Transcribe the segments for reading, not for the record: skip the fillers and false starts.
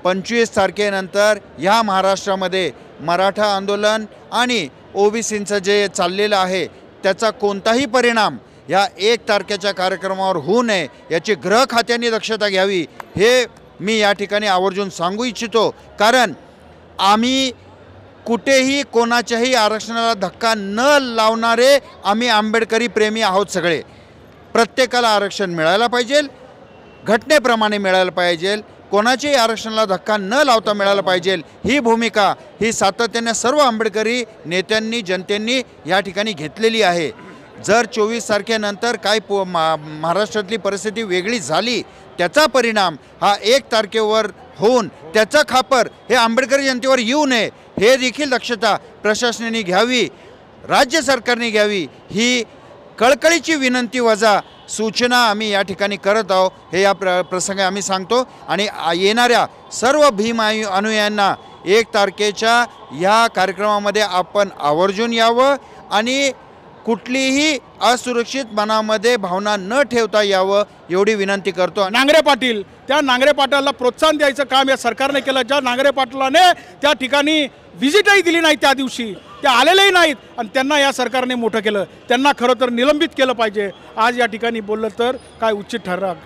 25 तारखेनंतर ह्या महाराष्ट्रामध्ये मराठा आंदोलन आणि ओबीसींचं जे चाललेलं आहे त्याचा कोणताही परिणाम या 1 तारखेच्या कार्यक्रमावर होऊ नये याची गृह खात्याने दक्षता घ्यावी हे मी या ठिकाणी आवर्जून सांगू इच्छितो। कारण आम्ही कुठेही कोणाच्याही आरक्षणाला धक्का न लावणारे आम्ही आंबेडकरी प्रेमी आहोत। सगळे प्रत्येकाला आरक्षण मिळायला पाहिजे, घटनेप्रमाणे मिळायला पाहिजे, कोणाच्याही आरक्षणाला धक्का न लावता मिळायला पाहिजे ही भूमिका ही सातत्याने सर्व आंबेडकरी नेत्यांनी जनतेने या ठिकाणी घेतलेली आहे। जर 24 तारखेनंतर काय महाराष्ट्रातली परिस्थिती वेगळी झाली त्याचा परिणाम हा 1 तारखेवर होऊन त्याचा खापर हे आंबेडकरी जनतेवर येऊ नये हे देखील दक्षता प्रशासनाने घ्यावी, राज्य सरकारने घ्यावी ही कळकळीची विनंती वजा सूचना आम्ही या ठिकाणी करत आहोत हे या प्रसंगी आम्ही सांगतो। आणि येणाऱ्या सर्व भीम अनुयायांना 1 तारखेच्या या कार्यक्रमामध्ये आपण आवर्जून यावं आणि कुठलीही असुरक्षित मनामध्ये भावना न ठेवता यावं एवढी विनंती करतो। नांगरे पाटील, त्या नांगरे पाटलाला प्रोत्साहन द्यायचं काम या सरकारने केलं। ज्या नांगरे पाटलाने त्या ठिकाणी व्हिजिटही दिली नाही, त्या दिवशी ते आलेलेही नाहीत आणि त्यांना या सरकारने मोठं केलं, त्यांना खरं तर निलंबित केलं पाहिजे। आज या ठिकाणी बोललं तर काय उचित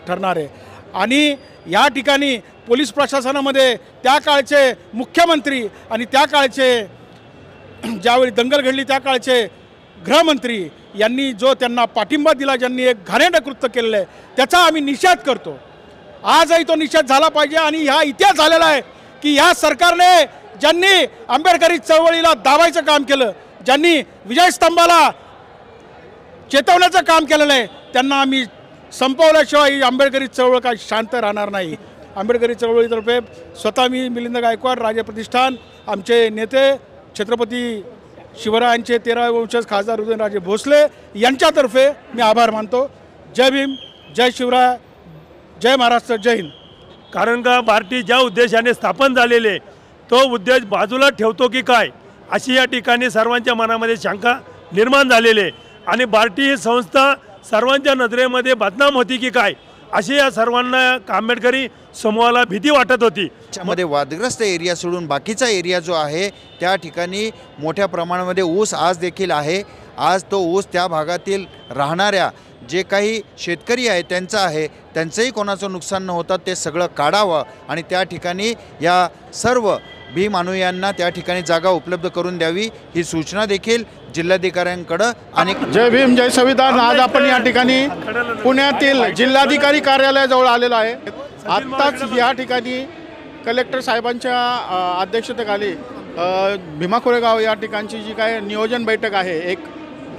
ठरणार आहे। आणि या ठिकाणी पोलीस प्रशासनामध्ये त्या काळचे मुख्यमंत्री आणि त्या काळचे ज्यावेळी दंगल घडली त्या काळचे गृहमंत्री यांनी जो त्यांना पाठिंबा दिला, ज्यांनी एक घाणेरडं कृत्य केलेलं आहे त्याचा आम्ही निषेध करतो। आजही तो निषेध झाला पाहिजे। आणि ह्या इतिहास झालेला आहे की ह्या सरकारने ज्यांनी आंबेडकरी चळवळीला दाबायचं काम केलं, ज्यांनी विजयस्तंभाला चेतवण्याचं काम केलेलं आहे त्यांना आम्ही संपवल्याशिवाय ही आंबेडकरी चळवळ काय शांत राहणार नाही। आंबेडकरी चळवळीतर्फे स्वतः मी मिलिंद गायकवाड, राजे प्रतिष्ठान, आमचे नेते छत्रपती शिवरायांचे 13वे वंशज खासदार उदयनराजे भोसले यांच्यातर्फे मी आभार मानतो। जय भीम, जय शिवराय, जय महाराष्ट्र, जय हिंद। कारण का पार्टी ज्या उद्देशाने स्थापन झालेले तो उद्देश बाजूला ठेवतो की काय अशी या ठिकाणी सर्वांच्या मनामध्ये शंका निर्माण झालेली आणि पार्टी ही संस्था सर्वांच्या नजरेमध्ये बदनाम होती की काय अशी या सर्वांना आंबेडकरी समूहाला भीती वाटत होती। त्यामध्ये वादग्रस्त एरिया सोडून बाकीचा एरिया जो आहे त्या ठिकाणी मोठ्या प्रमाणामध्ये ऊस आज देखील आहे। आज तो ऊस त्या भागातील राहणाऱ्या जे काही शेतकरी आहे त्यांचं आहे, त्यांचंही कोणाचं नुकसान न होता ते सगळं काढावं आणि त्या ठिकाणी या सर्व भीम अनुयायांना त्या ठिकाणी जागा उपलब्ध करून द्यावी ही सूचना देखील जिल्हाधिकाऱ्यांकडे आणि जय भीम, जय संविधान। आज आपण या ठिकाणी पुण्यातील जिल्हाधिकारी कार्यालयाजवळ आलेलो आहे। आत्ताच या ठिकाणी कलेक्टर साहेबांच्या अध्यक्षतेखाली भीमा कोरेगाव या ठिकाणची जी काय नियोजन बैठक आहे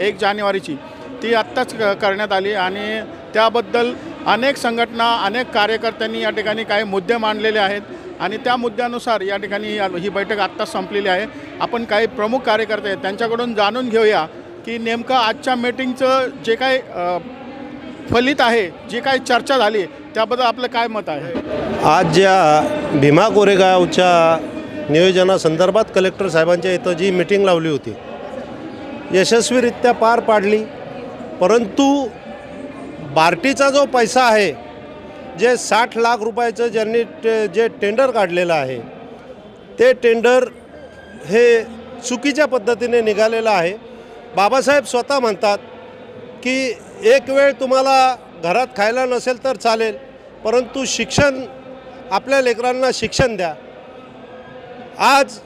1 जानेवारीची ती आत्ताच करण्यात आली आणि त्याबद्दल अनेक संघटना अनेक कार्यकर्त्यांनी या ठिकाणी काही मुद्दे मांडलेले आहेत आणि त्या मुद्द्यानुसार या ठिकाणी ही बैठक आत्ताच संपलेली आहे। आपण काही प्रमुख कार्यकर्ते आहेत त्यांच्याकडून जाणून घेऊया की नेमकं आजच्या मीटिंगचं जे काय फलित आहे, जी काही चर्चा झाली त्याबद्दल आपलं काय मत आहे। आज ज्या भीमा कोरेगावच्या नियोजनासंदर्भात कलेक्टर साहेबांच्या इथं जी मीटिंग लावली होती यशस्वीरित्या पार पाडली, परंतु बार्टीचा जो पैसा आहे जे 60 लाख रुपयाचं ज्यांनी जे टेंडर काढलेलं आहे ते टेंडर हे चुकीच्या पद्धतीने निघालेलं आहे। बाबासाहेब स्वतः म्हणतात की एक वेळ तुम्हाला घरात खायला नसेल तर चालेल, परंतु शिक्षण आपल्या लेकरांना शिक्षण द्या। आज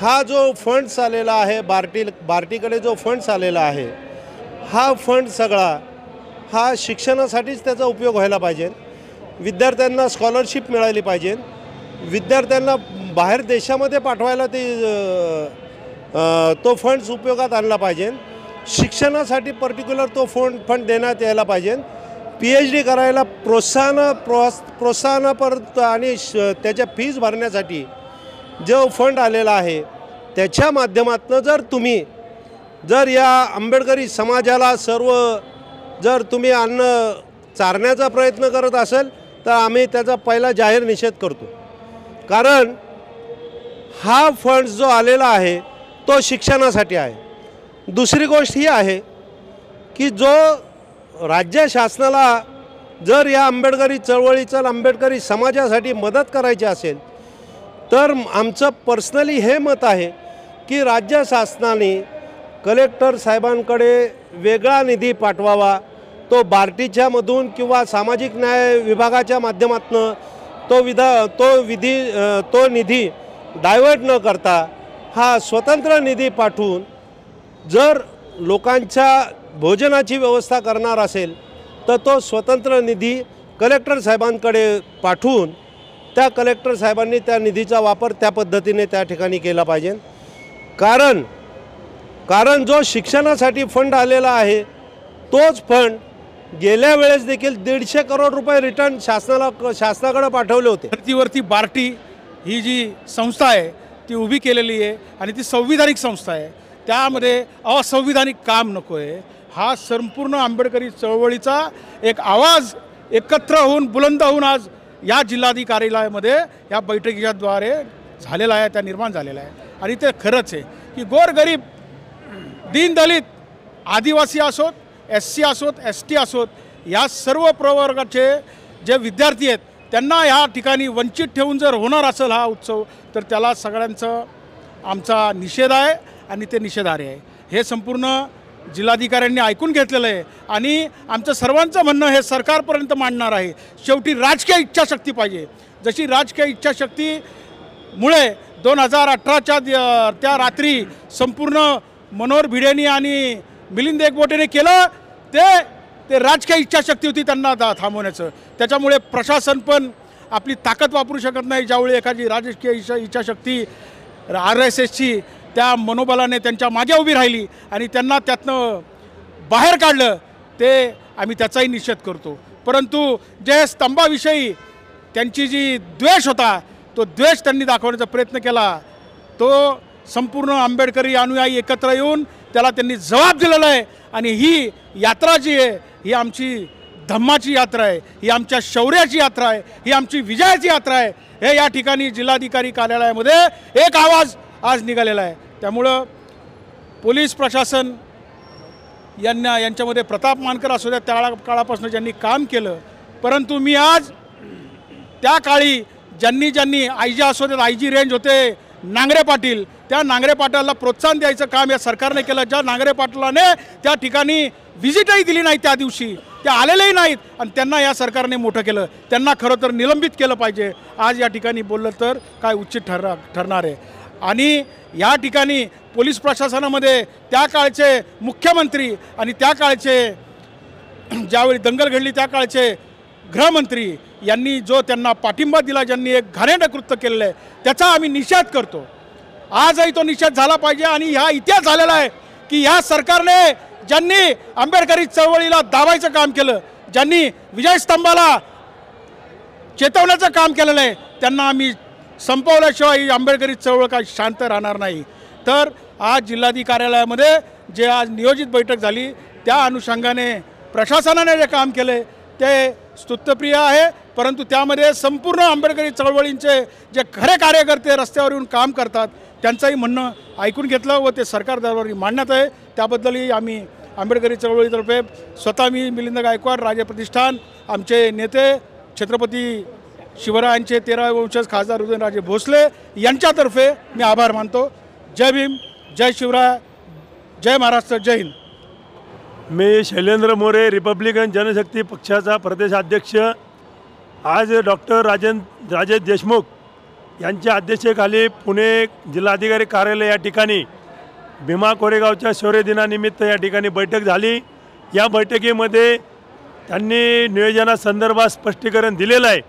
हा जो फंड्स आलेला आहे बार्टीकडे जो फंड्स आलेला आहे हा फंड सगळा हा शिक्षणासाठीच त्याचा उपयोग व्हायला पाहिजे। विद्यार्थ्यांना स्कॉलरशिप मिळाली पाहिजे, विद्यार्थ्यांना बाहेर देशामध्ये पाठवायला तो फंड्स उपयोगात आणला पाहिजे। शिक्षणासाठी पर्टिक्युलर तो फंड देण्यात यायला पाहिजे। PhD करायला प्रोत्साहन परत आणि त्याच्या फीज भरण्यासाठी जो फंड आलेला आहे त्याच्या माध्यमातून जर या आंबेडकरी समाजाला जर तुम्ही अन्न चारण्याचा प्रयत्न करत असेल तर आम्ही त्याचा पहिला जाहीर निषेध करतो। कारण हा फंड जो आलेला आहे तो शिक्षणासाठी आहे। दुसरी गोष्ट ही आहे की जो राज्य शासनाला जर या आंबेडकरी चळवळीचं आंबेडकरी समाजासाठी मदत करायची असेल तर आमचं पर्सनली हे मत आहे की राज्य शासनाने कलेक्टर साहेबांकडे वेगळा निधी पाठवावा। तो बार्टीच्या मधून किंवा सामाजिक न्याय विभागाच्या माध्यमातून तो निधी डायव्हर्ट न करता हा स्वतंत्र निधी पाठवून जर लोकांच्या भोजनाची व्यवस्था करणार असेल तर तो स्वतंत्र निधी कलेक्टर साहेबांकडे पाठवून त्या कलेक्टर साहेबांनी त्या निधीचा वापर त्या पद्धतीने त्या ठिकाणी केला पाहिजे। कारण जो शिक्षणासाठी फंड आलेला आहे तोच फंड गेल्या वेळेस देखील 150 करोड रुपये रिटर्न शासनाकडे पाठवले होते। धर्तीवरती बार्टी ही जी संस्था आहे ती उभी केलेली आहे आणि ती संविधानिक संस्था आहे, त्यामध्ये असंविधानिक काम नको आहे। हा संपूर्ण आंबेडकरी चळवळीचा एक आवाज एकत्र होऊन बुलंद होऊन आज या जिल्हाधिकारी कार्यालयामध्ये या बैठकीच्या द्वारे झालेला आहे, त्या निर्माण झालेला आहे। आणि ते खरंच आहे की गोरगरीब दीनदलित आदिवासी असोत, SC असोत, ST असोत, या सर्व प्रवर्गाचे जे विद्यार्थी आहेत त्यांना ह्या ठिकाणी वंचित ठेवून जर होणार असेल हा उत्सव तर त्याला सगळ्यांचा आमचा निषेध आहे आणि ते निषेधार्ह आहे। हे संपूर्ण जिल्हाधिकाऱ्यांनी ऐकून घेतलेलं आहे आणि आमचं सर्वांचं म्हणणं हे सरकारपर्यंत मांडणार आहे। शेवटी राजकीय इच्छाशक्ती पाहिजे। जशी राजकीय इच्छाशक्तीमुळे 2018च्या त्या रात्री संपूर्ण मनोहर भिडेंनी आणि मिलिंद एकबोटेने केलं ते राजकीय इच्छाशक्ती होती त्यांना थांबवण्याचं। त्याच्यामुळे प्रशासन पण आपली ताकद वापरू शकत नाही ज्यावेळी एखादी राजकीय इच्छाशक्ती RSSची त्या मनोबलाने त्यांच्या मागे उभी राहिली आणि त्यांना त्यातनं बाहेर काढलं, ते आम्ही त्याचाही निषेध करतो। परंतु जे स्तंभाविषयी त्यांची जी द्वेष होता तो द्वेष त्यांनी दाखवण्याचा प्रयत्न केला, तो संपूर्ण आंबेडकरी अनुयायी एकत्र येऊन त्याला त्यांनी जबाब दिलेला आहे। आणि ही यात्रा जी आहे ही आमची धम्माची यात्रा आहे, ही आमच्या शौर्याची यात्रा आहे, ही आमची विजयाची यात्रा आहे। हे या ठिकाणी जिल्हाधिकारी कार्यालयामध्ये एक आवाज आज निघालेला आहे। त्यामुळं पोलीस प्रशासन यांच्यामध्ये प्रताप मानकर असू द्या त्या काळापासून ज्यांनी काम केलं, परंतु मी आज त्या काळी ज्यांनी IG असू द्या, IG रेंज होते नांगरे पाटील, त्या नांगरे पाटलाला प्रोत्साहन द्यायचं काम या सरकारने केलं। ज्या नांगरे पाटलाने त्या ठिकाणी व्हिजिटही दिली नाही, त्या दिवशी ते आलेलेही नाहीत आणि त्यांना या सरकारने मोठं केलं, त्यांना खरं तर निलंबित केलं पाहिजे। आज या ठिकाणी बोललं तर काय उचित ठरणार आहे। आणि या ठिकाणी पोलीस प्रशासनामध्ये त्या काळचे मुख्यमंत्री आणि त्या काळचे ज्यावेळी दंगल घडली त्या काळचे गृहमंत्री यांनी जो त्यांना पाठिंबा दिला, ज्यांनी एक घाणेरडं कृत्य केलेलं आहे त्याचा आम्ही निषेध करतो। आजही तो निषेध झाला पाहिजे आणि हा इतिहास झालेला आहे की ह्या सरकारने ज्यांनी आंबेडकरी चळवळीला दाबायचं काम केलं, ज्यांनी विजयस्तंभाला चेतवण्याचं काम केलेलं आहे, त्यांना आम्ही संपवल्याशिवाय ही आंबेडकरी चळवळ काय शांत राहणार नाही। तर आज जिल्हाधिकारी कार्यालयामध्ये जे आज नियोजित बैठक झाली त्या अनुषंगाने प्रशासनाने जे काम केले ते स्तुत्यप्रिय आहे, परंतु त्यामध्ये संपूर्ण आंबेडकरी चळवळींचे जे खरे कार्यकर्ते रस्त्यावर येऊन काम करतात त्यांचंही म्हणणं ऐकून घेतलं व ते सरकार दरबारी मांडण्यात आहे। त्याबद्दलही आम्ही आंबेडकरी चळवळीतर्फे स्वतः मी मिलिंद गायकवाड, राजे प्रतिष्ठान, आमचे नेते छत्रपती शिवरायांचे 13वे वंशज खासदार उदयनराजे भोसले यांच्यातर्फे मी आभार मानतो। जय भीम, जय शिवराय, जय महाराष्ट्र, जय हिंद। मी शैलेंद्र मोरे, रिपब्लिकन जनशक्ती पक्षाचा प्रदेशाध्यक्ष। आज डॉक्टर राजेश देशमुख यांच्या अध्यक्षतेखाली पुणे जिल्हाधिकारी कार्यालय या ठिकाणी भीमा कोरेगावच्या शौर्य दिनानिमित्त या ठिकाणी बैठक झाली। या बैठकीमध्ये त्यांनी नियोजनासंदर्भात स्पष्टीकरण दिलेलं आहे,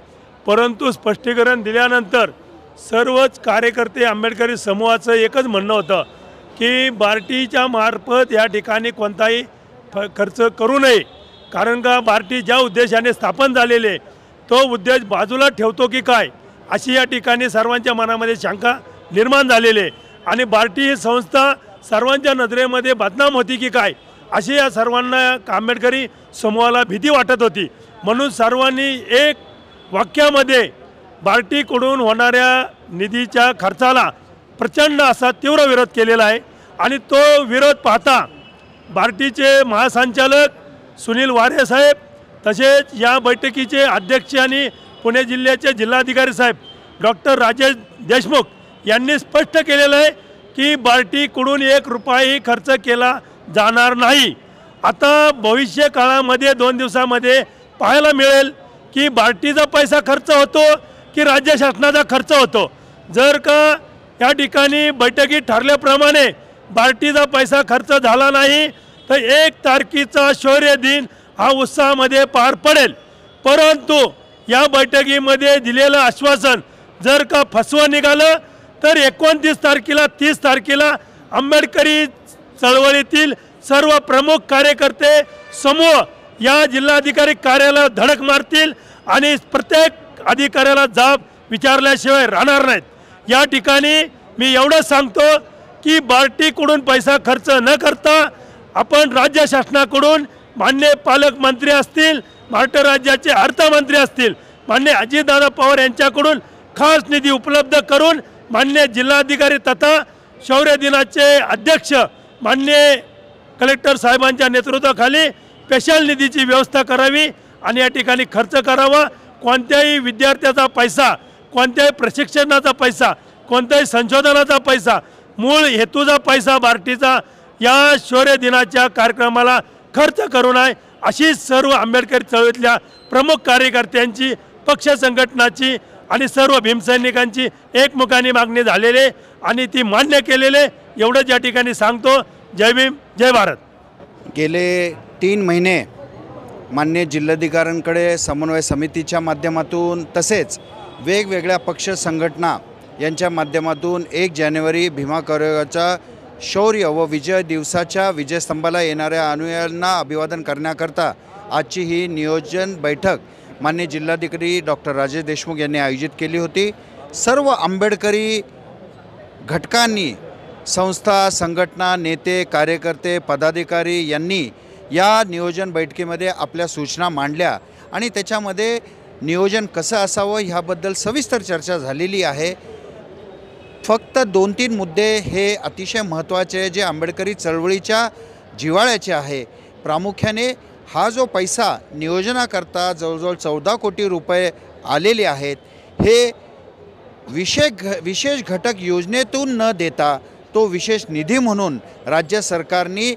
परंतु स्पष्टीकरण दिल्यानंतर सर्वच कार्यकर्ते आंबेडकरी समूहाचं एकच म्हणणं होतं की बार्टीच्या मार्फत या ठिकाणी कोणताही खर्च करू नये, कारण का बार्टी ज्या उद्देशाने स्थापन झालेले तो उद्देश बाजूला ठेवतो की काय अशी या ठिकाणी सर्वांच्या मनामध्ये शंका निर्माण झालेली आहे। आणि बार्टी ही संस्था सर्वांच्या नजरेमध्ये बदनाम होती की काय अशी या सर्वांना आंबेडकरी समूहाला भीती वाटत होती। म्हणून सर्वांनी एक वाक्यामध्ये बार्टीकडून होणाऱ्या निधीच्या खर्चाला प्रचंड असा तीव्र विरोध केलेला आहे। आणि तो विरोध पाहता बार्टीचे महासंचालक सुनील वारे साहेब तसेच या बैठकीचे अध्यक्ष आणि पुणे जिल्ह्याचे जिल्हाधिकारी साहेब डॉक्टर राजेश देशमुख यांनी स्पष्ट केलेलं आहे की बार्टीकडून 1 रुपयाही खर्च केला जाणार नाही। आता भविष्य काळामध्ये 2 दिवसामध्ये पाहायला मिळेल की बार्टीचा पैसा खर्च होतो की राज्य शासनाचा खर्च होतो। जर का या ठिकाणी बैठकीत ठरल्याप्रमाणे बार्टीचा पैसा खर्च झाला नाही तर 1 तारखेचा शौर्य दिन हा उत्साहामध्ये पार पडेल। परंतु या बैठकीमध्ये दिलेलं आश्वासन जर का फसवं निघालं तर 29 तारखेला 30 तारखेला आंबेडकरी चळवळीतील सर्व प्रमुख कार्यकर्ते समूह या जिल्हाधिकारी कार्यालयात धडक मारतील आणि प्रत्येक अधिकाऱ्याला जाब विचारल्याशिवाय राहणार नाहीत। या ठिकाणी मी एवढं सांगतो की बार्टीकडून पैसा खर्च न करता आपण राज्य शासनाकडून माननीय पालकमंत्री असतील, महाराष्ट्र राज्याचे अर्थमंत्री असतील, माननीय अजितदादा पवार यांच्याकडून खास निधी उपलब्ध करून माननीय जिल्हाधिकारी तथा शौर्य दिनाचे अध्यक्ष माननीय कलेक्टर साहेबांच्या नेतृत्वाखाली स्पेशल निधीची व्यवस्था करावी आणि या ठिकाणी खर्च करावा। कोणत्याही विद्यार्थ्याचा पैसा, कोणत्याही प्रशिक्षणाचा पैसा, कोणत्याही संशोधनाचा पैसा, मूळ हेतूचा पैसा बार्टीचा या शौर्य दिनाच्या कार्यक्रमाला खर्च करू नये अशी सर्व आंबेडकरी चळवळीतल्या प्रमुख कार्यकर्त्यांची, पक्ष संघटनाची आणि सर्व भीमसैनिकांची एकमुखाने मागणी झालेले आणि ती मान्य केलेले एवढंच या ठिकाणी सांगतो। जय भीम, जय भारत। गेले 3 महिने मान्य जिल्हाधिकाऱ्यांकडे समन्वय समितीच्या माध्यमातून तसेच वेगवेगळ्या पक्ष संघटना यांच्या माध्यमातून 1 जानेवारी भीमा कोरेगावच्या शौर्य व विजय दिवसाच्या विजयस्तंभाला येणाऱ्या अनुयायांना अभिवादन करण्याकरता आजची ही नियोजन बैठक माननीय जिल्हाधिकारी डॉक्टर राजेश देशमुख यांनी आयोजित केली होती। सर्व आंबेडकरी घटकांनी, संस्था, संघटना, नेते, कार्यकर्ते, पदाधिकारी यांनी या नियोजन बैठकीमध्ये आपल्या सूचना मांडल्या आणि त्याच्यामध्ये नियोजन कसं असावं ह्याबद्दल सविस्तर चर्चा झालेली आहे। फक्त 2-3 मुद्दे हे अतिशय महत्त्वाचे जे आंबेडकरी चळवळीच्या जिव्हाळ्याचे आहे। प्रामुख्याने हा जो पैसा नियोजनाकरता जवळजवळ 14 कोटी रुपये आलेले आहेत, हे विशेष घटक योजनेतून न देता तो विशेष निधी म्हणून राज्य सरकारने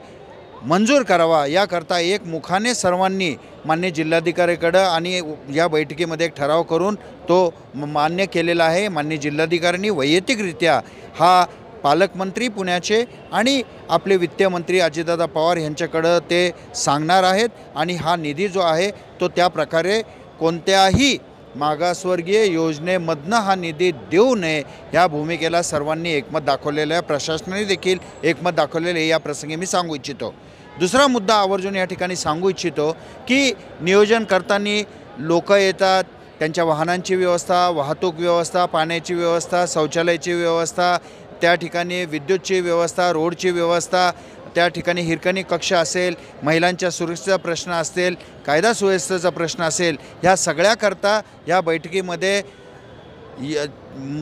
मंजूर करावा याकरता एकमुखाने सर्वांनी मान्य जिल्हाधिकाऱ्याकडं आणि या बैठकीमध्ये एक ठराव करून तो मान्य केलेला आहे। मान्य जिल्हाधिकाऱ्यांनी वैयक्तिकरित्या हा पालकमंत्री पुण्याचे आणि आपले वित्तमंत्री अजितदादा पवार यांच्याकडं ते सांगणार आहेत आणि हा निधी जो आहे तो त्या प्रकारे कोणत्याही मागासवर्गीय योजनेमधनं हा निधी देऊ नये या भूमिकेला सर्वांनी एकमत दाखवलेलं आहे। प्रशासनाने देखील एकमत दाखवलेलं आहे, या प्रसंगी मी सांगू इच्छितो। दुसरा मुद्दा आवर्जून या ठिकाणी सांगू इच्छितो की नियोजन करताना लोक येतात, त्यांच्या वाहनांची व्यवस्था, वाहतूक व्यवस्था, पाण्याची व्यवस्था, शौचालयाची व्यवस्था, त्या ठिकाणी विद्युतची व्यवस्था, रोडची व्यवस्था, त्या ठिकाणी हिरकणी कक्ष असेल, महिलांच्या सुरक्षेचा प्रश्न असेल, कायदा सुव्यवस्थेचा प्रश्न असेल, ह्या सगळ्याकरता या बैठकीमध्ये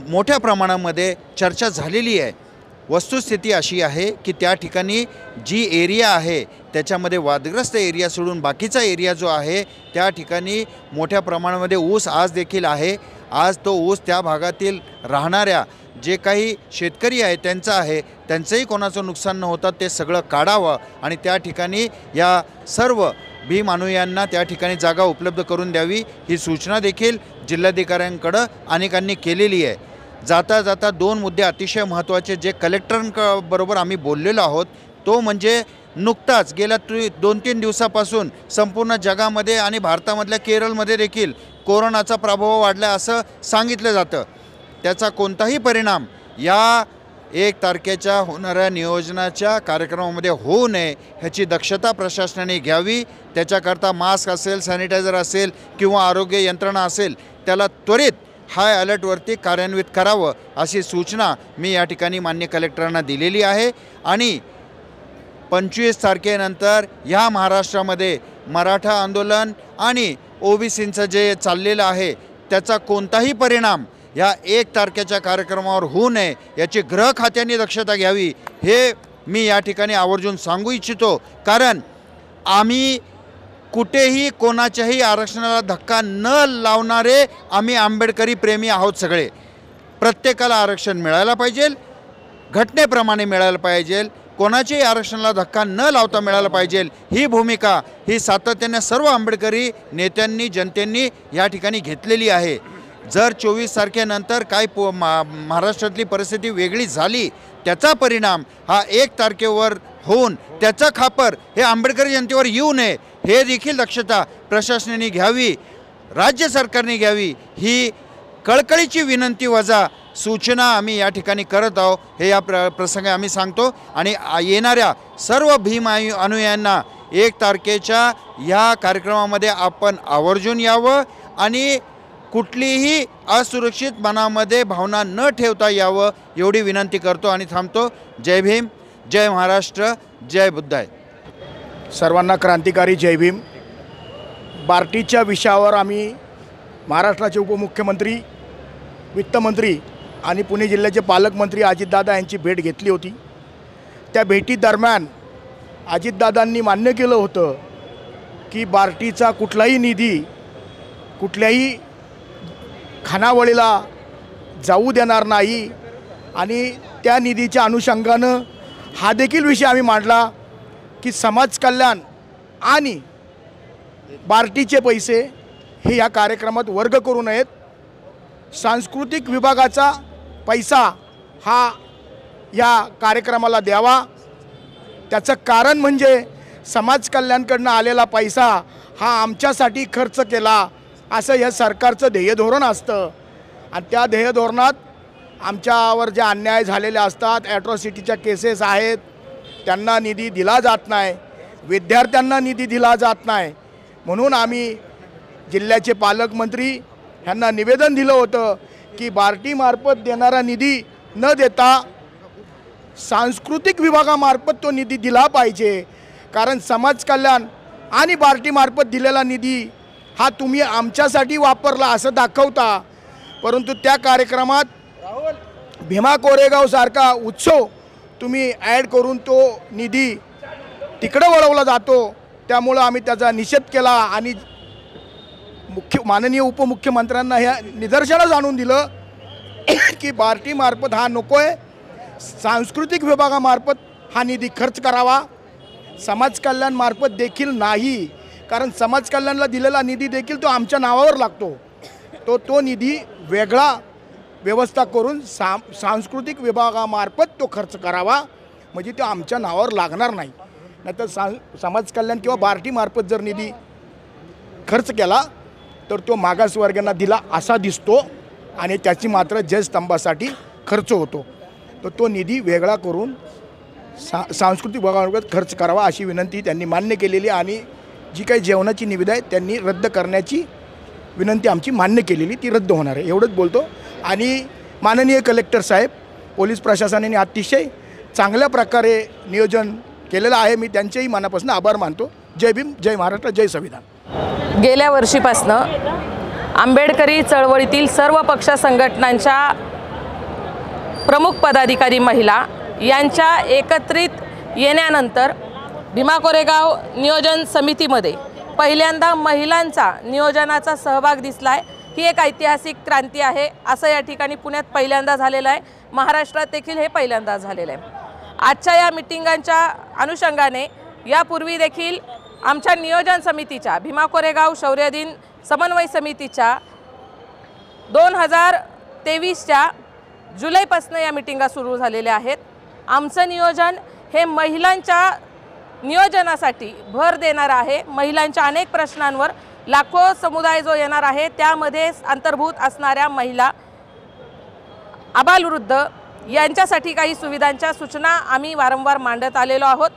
मोठ्या प्रमाणामध्ये चर्चा झालेली आहे। वस्तुस्थिती अशी आहे की त्या ठिकाणी जी एरिया आहे त्याच्यामध्ये वादग्रस्त एरिया सोडून बाकीचा एरिया जो आहे त्या ठिकाणी मोठ्या प्रमाणामध्ये ऊस आज देखील आहे। आज तो ऊस त्या भागातील राहणाऱ्या जे काही शेतकरी आहे त्यांचं आहे, त्यांचंही कोणाचं नुकसान न होता ते सगळं काढावं आणि त्या ठिकाणी या सर्व भीम अनुयायांना त्या ठिकाणी जागा उपलब्ध करून द्यावी ही सूचना देखील जिल्हाधिकाऱ्यांकडं अनेकांनी केलेली आहे। जाता जाता 2 मुद्दे अतिशय महत्त्वाचे जे कलेक्टरांबरोबर आम्ही बोललेलो आहोत, तो म्हणजे नुकताच गेल्या 2-3 दिवसापासून संपूर्ण जगामध्ये आणि भारतामधल्या केरळमध्ये देखील कोरोनाचा प्रभाव वाढला असं सांगितलं जातं। त्याचा कोणताही परिणाम या 1 तारखेच्या होणाऱ्या नियोजनाच्या कार्यक्रमामध्ये होऊ नये ह्याची दक्षता प्रशासनाने घ्यावी। त्याच्याकरता मास्क असेल, सॅनिटायझर असेल किंवा आरोग्य यंत्रणा असेल त्याला त्वरित हाय अलर्टवरती कार्यान्वित करावं अशी सूचना मी या ठिकाणी मान्य कलेक्टरांना दिलेली आहे। आणि 25 तारखेनंतर ह्या महाराष्ट्रामध्ये मराठा आंदोलन आणि ओबीसींचं जे चाललेलं आहे त्याचा कोणताही परिणाम या 1 तारखेच्या कार्यक्रमावर होऊ नये याची गृह खात्याने दक्षता घ्यावी हे मी या ठिकाणी आवर्जून सांगू इच्छितो। कारण आम्ही कुठेही कोणाच्याही आरक्षणाला धक्का न लावणारे आम्ही आंबेडकरी प्रेमी आहोत सगळे. प्रत्येकाला आरक्षण मिळायला पाहिजे, घटनेप्रमाणे मिळायला पाहिजे, कोणाच्याही आरक्षणाला धक्का न लावता मिळायला पाहिजे. ही भूमिका ही सातत्याने सर्व आंबेडकरी नेत्यांनी जनतेने या ठिकाणी घेतलेली आहे. जर 24 तारखेनंतर काय महाराष्ट्रातली परिस्थिती वेगळी झाली त्याचा परिणाम हा 1 तारखेवर होऊन त्याचा खापर हे आंबेडकरी जनतेवर येऊ नये हे देखील दक्षता प्रशासनाने घ्यावी, राज्य सरकारने घ्यावी ही कळकळीची विनंती वजा सूचना आम्ही या ठिकाणी करत आहोत. हे या प्रसंगी आम्ही सांगतो आणि येणाऱ्या सर्व भीम अनुयायांना 1 तारखेच्या या कार्यक्रमामध्ये आपण आवर्जून यावं आणि कुठलीही असुरक्षित मनामध्ये भावना न ठेवता यावं एवढी विनंती करतो आणि थांबतो. जय भीम, जय महाराष्ट्र, जय बुद्धाय. सर्वांना क्रांतिकारी जय भीम. बार्टीच्या विषयावर आम्ही महाराष्ट्राचे उपमुख्यमंत्री, वित्तमंत्री आणि पुणे जिल्ह्याचे पालकमंत्री अजितदादा यांची भेट घेतली होती. त्या भेटीदरम्यान अजितदादांनी मान्य केलं होतं की बार्टीचा कुठलाही निधी कुठल्याही खानावळीला जाऊ देणार नाही आणि त्या निधीच्या अनुषंगानं हा देखील विषय आम्ही मांडला की समाज कल्याण आणि बार्टीचे पैसे हे या कार्यक्रमात वर्ग करू नयेत. सांस्कृतिक विभागाचा पैसा हा या कार्यक्रमाला द्यावा. त्याचं कारण म्हणजे समाज कल्याणकडनं आलेला पैसा हा आमच्यासाठी खर्च केला असं या सरकारचं ध्येयधोरण असतं आणि त्या ध्येयधोरणात आमच्यावर जे अन्याय झालेले असतात, ॲट्रॉसिटीच्या केसेस आहेत, त्यांना निधी दिला जात नाही, विद्यार्थ्यांना निधी दिला जात नाही. म्हणून आम्ही जिल्ह्याचे पालकमंत्री ह्यांना निवेदन दिलं होतं की बार्टीमार्फत देणारा निधी न देता सांस्कृतिक विभागामार्फत तो निधी दिला पाहिजे. कारण समाज कल्याण आणि बार्टीमार्फत दिलेला निधी हा तुम्ही आमच्यासाठी वापरला असं दाखवता, परंतु त्या कार्यक्रमात भीमा कोरेगावसारखा उत्सव तुम्ही ॲड करून तो निधी तिकडं वळवला जातो. त्यामुळं आम्ही त्याचा निषेध केला आणि माननीय उपमुख्यमंत्र्यांना ह्या निदर्शनास आणून दिलं की बार्टीमार्फत हा नको आहे, सांस्कृतिक विभागामार्फत हा निधी खर्च करावा, समाज कल्याणमार्फत देखील नाही. कारण समाज कल्याणला दिलेला निधी देखील तो आमच्या नावावर लागतो. तो निधी वेगळा व्यवस्था करून सांस्कृतिक विभागामार्फत तो खर्च करावा, म्हणजे तो आमच्या नावावर लागणार नाही. नाहीतर समाज कल्याण किंवा बार्टीमार्फत जर निधी खर्च केला तर तो मागासवर्गीयांना दिला असा दिसतो आणि त्याची मात्र जयस्तंभासाठी खर्च होतो. तर तो निधी वेगळा करून सांस्कृतिक विभागामार्फत खर्च करावा अशी विनंती त्यांनी मान्य केलेली आणि जी काही जेवणाची निविदा आहे त्यांनी रद्द करण्याची विनंती आमची मान्य केलेली, ती रद्द होणार आहे एवढंच बोलतो. आणि माननीय कलेक्टर साहेब, पोलीस प्रशासनाने अतिशय चांगल्या प्रकारे नियोजन केलेलं आहे. मी त्यांचेही मनापासून आभार मानतो. जय भीम, जय महाराष्ट्र, जय संविधान. गेल्या वर्षीपासनं आंबेडकरी चळवळीतील सर्व पक्ष संघटनांच्या प्रमुख पदाधिकारी महिला यांच्या एकत्रित येण्यानंतर भीमा कोरेगाव नियोजन समितीमध्ये पहिल्यांदा महिलांचा नियोजनाचा सहभाग दिसला आहे. ही एक ऐतिहासिक क्रांती आहे असं या ठिकाणी पुण्यात पहिल्यांदा झालेलं आहे, महाराष्ट्रात देखील हे पहिल्यांदा झालेलं आहे. आजच्या या मिटिंगांच्या अनुषंगाने यापूर्वी देखील आमच्या नियोजन समितीच्या भीमा कोरेगाव शौर्य दिन समन्वय समितीच्या 2023च्या जुलैपासून या मिटिंगा सुरू झालेल्या आहेत. आमचं नियोजन हे महिलांच्या नियोजनासाठी भर देणार आहे. महिलांच्या अनेक प्रश्नांवर लाखो समुदाय जो येणार आहे त्यामध्ये अंतर्भूत असणाऱ्या महिला, आबालवृद्ध यांच्यासाठी काही सुविधांच्या सूचना आम्ही वारंवार मांडत आलेलो आहोत.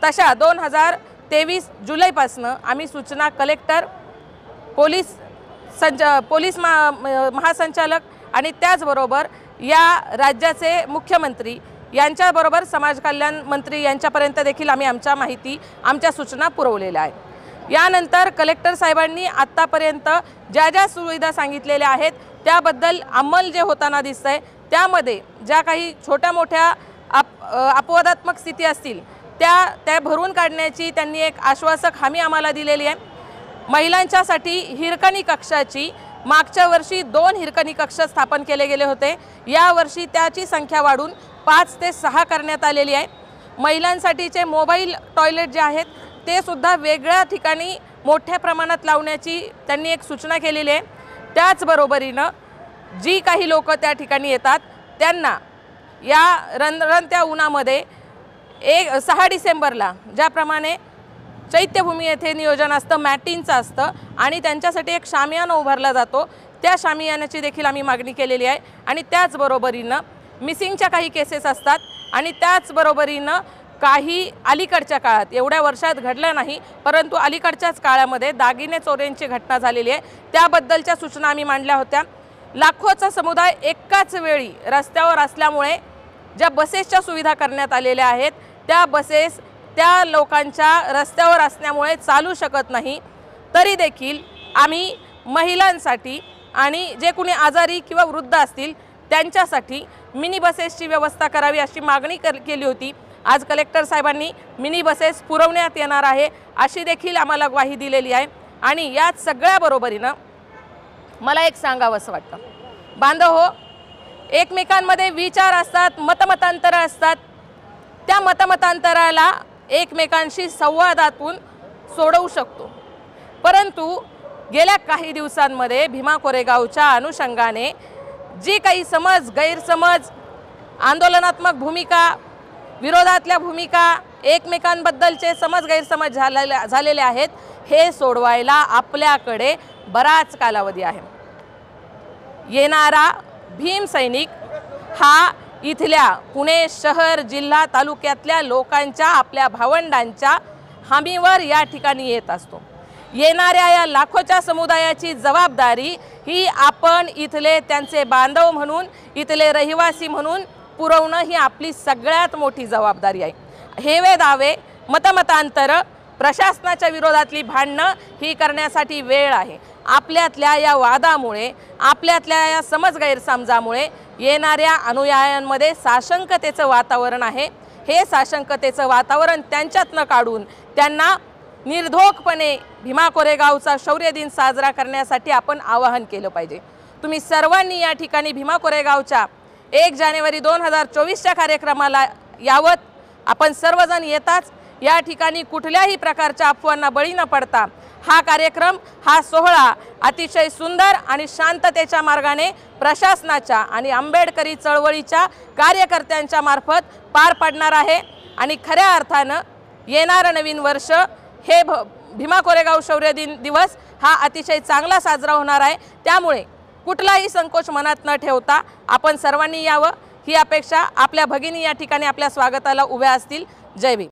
तशा 2023 जुलैपासून आम्ही सूचना कलेक्टर, पोलीस महासंचालक आणि त्याचबरोबर या राज्याचे मुख्यमंत्री यांच्याबरोबर समाज कल्याण मंत्री यांच्यापर्यंत देखील आम्ही आमच्या सूचना पुरवलेल्या आहेत. यानंतर कलेक्टर साहेबांनी आत्तापर्यंत ज्या सुविधा सांगितलेल्या आहेत त्याबद्दल अंमल जे होताना दिसतंय, त्यामध्ये ज्या काही छोट्या मोठ्या अपवादात्मक स्थिती असतील त्या भरून काढण्याची त्यांनी एक आश्वासक हमी आम्हाला दिलेली आहे. महिलांच्यासाठी हिरकणी कक्षाची मागच्या वर्षी 2 हिरकणी कक्ष स्थापन केले गेले होते. यावर्षी त्याची संख्या वाढून 5 ते 6 करण्यात आलेली आहे. महिलांसाठीचे मोबाईल टॉयलेट जे आहेत ते सुद्धा वेगळ्या ठिकाणी मोठ्या प्रमाणात लावण्याची त्यांनी एक सूचना केलेली आहे. त्याचबरोबरीनं जी काही लोक त्या ठिकाणी येतात त्यांना या रणरणत्या उन्हामध्ये 6 डिसेंबरला ज्याप्रमाणे चैत्यभूमी येथे नियोजन असतं, मॅटिनचं असतं आणि त्यांच्यासाठी एक शामियाना उभारला जातो, त्या शामियानाची देखील आम्ही मागणी केलेली आहे. आणि त्याचबरोबरीनं मिसिंगच्या काही केसेस असतात आणि त्याचबरोबरीनं काही अलीकडच्या काळात एवढ्या वर्षात घडलं नाही परंतु अलीकडच्याच काळामध्ये दागिने चोऱ्यांची घटना झालेली आहे. त्याबद्दलच्या सूचना आम्ही मांडल्या होत्या. लाखोचा समुदाय एकाच वेळी रस्त्यावर असल्यामुळे ज्या बसेसच्या सुविधा करण्यात आलेल्या आहेत त्या बसेस त्या लोकांच्या रस्त्यावर असल्यामुळे चालू शकत नाही. तरी देखील आम्ही महिलांसाठी आणि जे कुणी आजारी किंवा वृद्ध असतील त्यांच्यासाठी मिनी बसेसची व्यवस्था करावी अशी मागणी केली होती. आज कलेक्टर साहेबांनी मिनी बसेस पुरवण्यात येणार आहे अशी देखील आम्हाला ग्वाही दिलेली आहे. आणि याच सगळ्याबरोबरीनं मला एक सांगावंसं वाटतं, बांधव एकमेकांमध्ये विचार असतात, मतमतांतरं असतात. त्या मतमतांतराला एकमेकांशी संवादातून सोडवू शकतो. परंतु गेल्या काही दिवसांमध्ये भीमा कोरेगावच्या अनुषंगाने जी काही समज गैरसमज, आंदोलनात्मक भूमिका, विरोधातल्या भूमिका, एकमेकांबद्दलचे समज गैरसमज झालेले आहेत हे सोडवायला आपल्याकडे बराच कालावधी आहे. येणारा भीम सैनिक हा इथल्या पुणे शहर जिल्हा तालुक्यातल्या लोकांच्या आपल्या भावंडांच्या हमीवर या ठिकाणी येत असतो. येणाऱ्या या लाखोच्या समुदायाची जबाबदारी ही आपण इथले त्यांचे बांधव म्हणून, इथले रहिवासी म्हणून पुरवणं ही आपली सगळ्यात मोठी जबाबदारी आहे. हेवे दावे, मतमतांतर, प्रशासनाच्या विरोधातली भांडणं ही करण्यासाठी वेळ आहे. आपल्यातल्या या वादामुळे, आपल्यातल्या या समज गैरसमजामुळे येणाऱ्या अनुयायांमध्ये साशंकतेचं वातावरण आहे. हे साशंकतेचं वातावरण त्यांच्यातनं काढून त्यांना निर्धोकपणे भीमा कोरेगावचा शौर्य दिन साजरा करण्यासाठी आपण आवाहन केलं पाहिजे. तुम्ही सर्वांनी या ठिकाणी भीमा कोरेगावच्या 1 जानेवारी 2024च्या कार्यक्रमाला यावत. आपण सर्वजण येताच या ठिकाणी कुठल्याही प्रकारच्या अफवांना बळी न पडता हा कार्यक्रम, हा सोहळा अतिशय सुंदर आणि शांततेच्या मार्गाने प्रशासनाच्या आणि आंबेडकरी चळवळीच्या कार्यकर्त्यांच्या मार्फत पार पडणार आहे. आणि खऱ्या अर्थानं येणारं नवीन वर्ष हे भीमा कोरेगाव शौर्य दिवस हा अतिशय चांगला साजरा होणार आहे. त्यामुळे कुठलाही संकोच मनात न ठेवता आपण सर्वांनी यावं ही अपेक्षा. आपल्या भगिनी या ठिकाणी आपल्या स्वागताला उभ्या असतील. जय भीम.